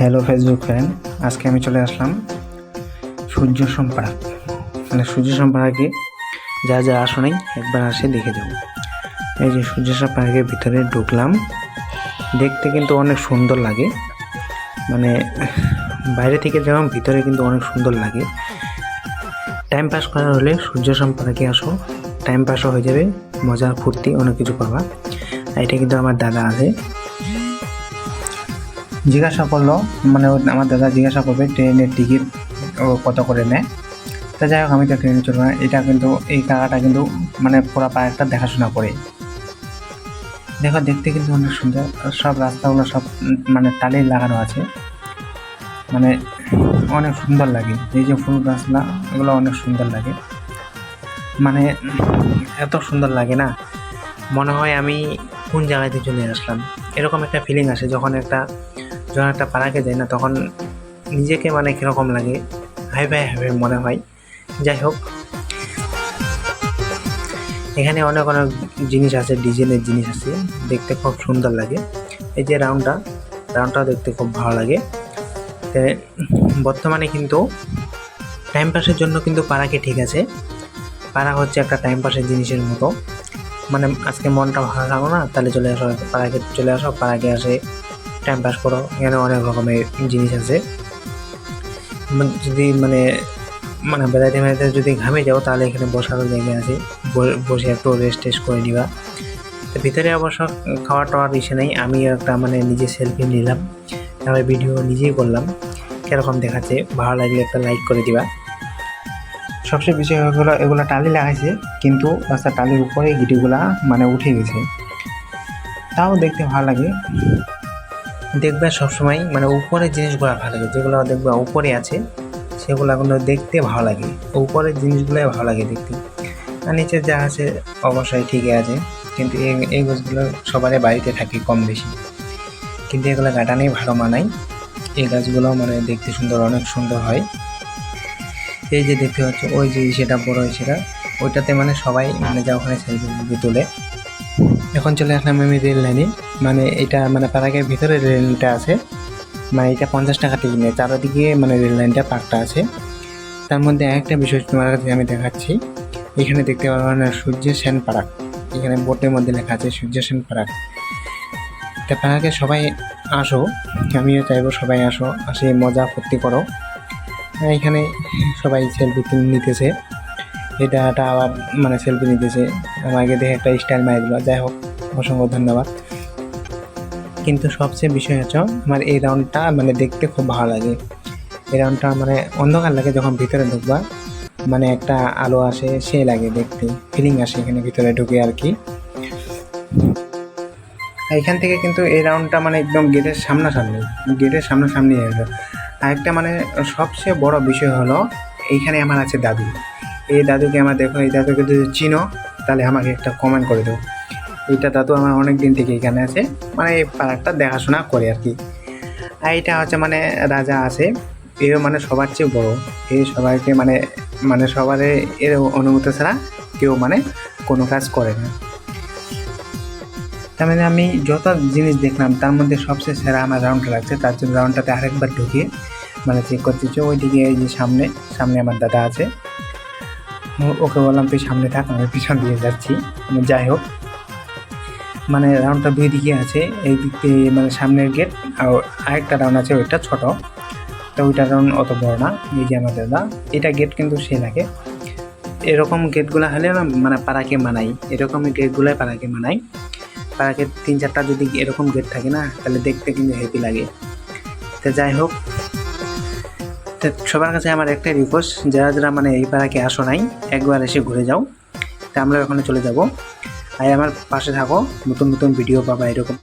Hello Facebook friend, আজকে আমি চলে আসলাম সূর্যসম পার্ক। সূর্যসম পার্কে যা যা আসো নাই একবার আসে দেখে যাবো। এই যে সূর্যসম পার্কের ভিতরে ঢুকলাম, দেখতে কিন্তু অনেক সুন্দর লাগে। বাইরে থেকে যেমন ভিতরে কিন্তু অনেক সুন্দর লাগে। টাইম পাস করার হলে সূর্যসম পার্কে আসো, টাইম পাসও হয়ে যাবে, মজা ফুর্তি অনেক কিছু পাবা। এটা কিন্তু আমার দাদা আছে, জিজ্ঞাসা করলো, আমার দাদা জিজ্ঞাসা করবে ট্রেনের টিকিট কত করে নেয়। তা যাই হোক, আমি তো ট্রেনে চলবো না। এটা কিন্তু এই কাকাটা কিন্তু পুরো পার্কটা দেখাশোনা করে। দেখো, দেখতে কিন্তু অনেক সুন্দর। সব রাস্তাগুলো সব টালি লাগানো আছে, অনেক সুন্দর লাগে। এই যে ফুল গাছগুলা, এগুলো অনেক সুন্দর লাগে। এত সুন্দর লাগে না, মনে হয় আমি কোন জায়গাতে চলে আসলাম, এরকম একটা ফিলিং আসে যখন একটা পাড়াকে যাই না, তখন নিজেকে কীরকম লাগে, হাই ভাই মনে হয়। যাই হোক, এখানে অনেক অনেক জিনিস আছে, ডিজাইনের জিনিস আছে, দেখতে খুব সুন্দর লাগে। এই যে রাউন্ডটাও দেখতে খুব ভালো লাগে। বর্তমানে কিন্তু টাইম পাসের জন্য কিন্তু পাড়াকে ঠিক আছে। পাড়া হচ্ছে একটা টাইম পাসের জিনিসের মতো। আজকে মনটা ভালো লাগো না, তাহলে চলে আসো পাড়াকে, পাড়াকে আসে টাইম পাস করো। এখানে অনেক রকমের জিনিস আছে। যদি বেড়াইতে যদি ঘামে যাও, তাহলে এখানে বসারও জায়গা আছে, বসে একটু রেস্ট করে নিবা। তো ভিতরে অবশ্য খাওয়া টাওয়ার ইসে নেই। আমি একটা নিজে সেলফি নিলাম, তারপরে ভিডিও নিজেই করলাম। কীরকম দেখাচ্ছে, ভালো লাগলে একটা লাইক করে দিবা। সবচেয়ে বিষয় হলো, এগুলো টালি লাগাইছে, কিন্তু রাস্তা টালির উপরে গিটিগুলা উঠে গেছে, তাও দেখতে ভালো লাগে। দেখবে সবসময় উপরের জিনিসগুলো ভালো লাগে, যেগুলো দেখবে উপরে আছে সেগুলো দেখতে ভালো লাগে। উপরের জিনিসগুলোই ভালো লাগে দেখতে। আর নিচে যা আছে অবশ্যই ঠিকই আছে, কিন্তু এই গাছগুলো সবারই বাড়িতে থাকে কম বেশি, কিন্তু এগুলো গাটানেই ভালো মানায়। এই গাছগুলো দেখতে সুন্দর, অনেক সুন্দর হয়। এই যে দেখতে পাচ্ছ, ওই যে সেটা বড় সেটা, ওইটাতে সবাই যা ওখানে সেলফি তোলে। এখন চলে আসলাম আমি রেল লাইনে। এটা পার্কের ভিতরে রেল লাইনটা আছে। এটা 50 টাকা টিকিট নেয়, চারদিকে রেল লাইনটা পার্কটা আছে। তার মধ্যে একটা বিষয় তোমার কাছে আমি দেখাচ্ছি। এখানে দেখতে পারবেন সূর্য সেন পার্ক, এখানে বোর্ডের মধ্যে লেখা আছে সূর্য সেন পার্ক। তা পার্কে সবাই আসো, আমিও চাইবো সবাই আসে মজা ফুর্তি করো। এখানে সবাই সেলফি নিতেছে, এটা আবার সেলফি নিতেছে। আমাকে দেখে একটা স্টাইল মারি দিল। যাই হোক, অসংখ্য ধন্যবাদ। কিন্তু সবচেয়ে বিষয় হচ্ছে, আমার এই রাউন্ডটা দেখতে খুব ভালো লাগে। এই রাউন্ডটা অন্ধকার লাগে, যখন ভিতরে ঢুকবা একটা আলো আসে, সেই লাগে দেখতে, ফিলিং আসে এখানে ভিতরে ঢুকে আর কি। এখান থেকে কিন্তু এই রাউন্ডটা একদম গেটের সামনাসামনি হয়ে গেল। আরেকটা সবচেয়ে বড় বিষয় হলো, এইখানে আমার আছে দাদু। এই দাদুকে আমার দেখো, এই দাদুকে যদি চিনো তাহলে আমাকে একটা কমেন্ট করে দেবো। এইটা দাদু আমার অনেক দিন থেকে এখানে আছে, এই পার্কটা দেখাশোনা করে আর কি। আর এইটা হচ্ছে রাজা আছে, এও সবার চেয়ে বড়। এই সবাইকে সবার এর অনুমতি ছাড়া কেউ কোনো কাজ করে না। তার আমি যত জিনিস দেখলাম, তার মধ্যে সবচেয়ে সেরা আমার রাউন্ডটা লাগছে। তার জন্য রাউন্ডটাতে আরেকবার ঢুকিয়ে চেক করতেছে। ওইদিকে এই যে সামনে আমার দাদা আছে, ওকে বললাম তুই সামনে থাক, আমি পিছন দিয়ে যাচ্ছি। যাই হোক, রাউন্ডটা 2 দিকে আছে। এই দিক দিয়ে সামনের গেট, আর আরেকটা রাউন্ড আছে, ওইটা ছোট, তো ওইটা রাউন্ড অত বড় না। এই যে আমার দাদা, এটা গেট কিন্তু সে লাগে। এরকম গেটগুলো হলে না পাড়াকে মানাই, এরকমের গেটগুলোই পাড়াকে মানাই। পার্কে 3-4টা যদি এরকম গেট থাকে না, তাহলে দেখতে কিন্তু হ্যাপি লাগে। তো যাই হোক, তো সবার কাছে আমার একটাই রিকোয়েস্ট, যারা যারা এই পার্কে আসো নাই, একবার এসে ঘুরে যাও। তা আমরা ওখানে চলে যাব, আর আমার পাশে থাকো, নতুন নতুন ভিডিও পাবা এরকম।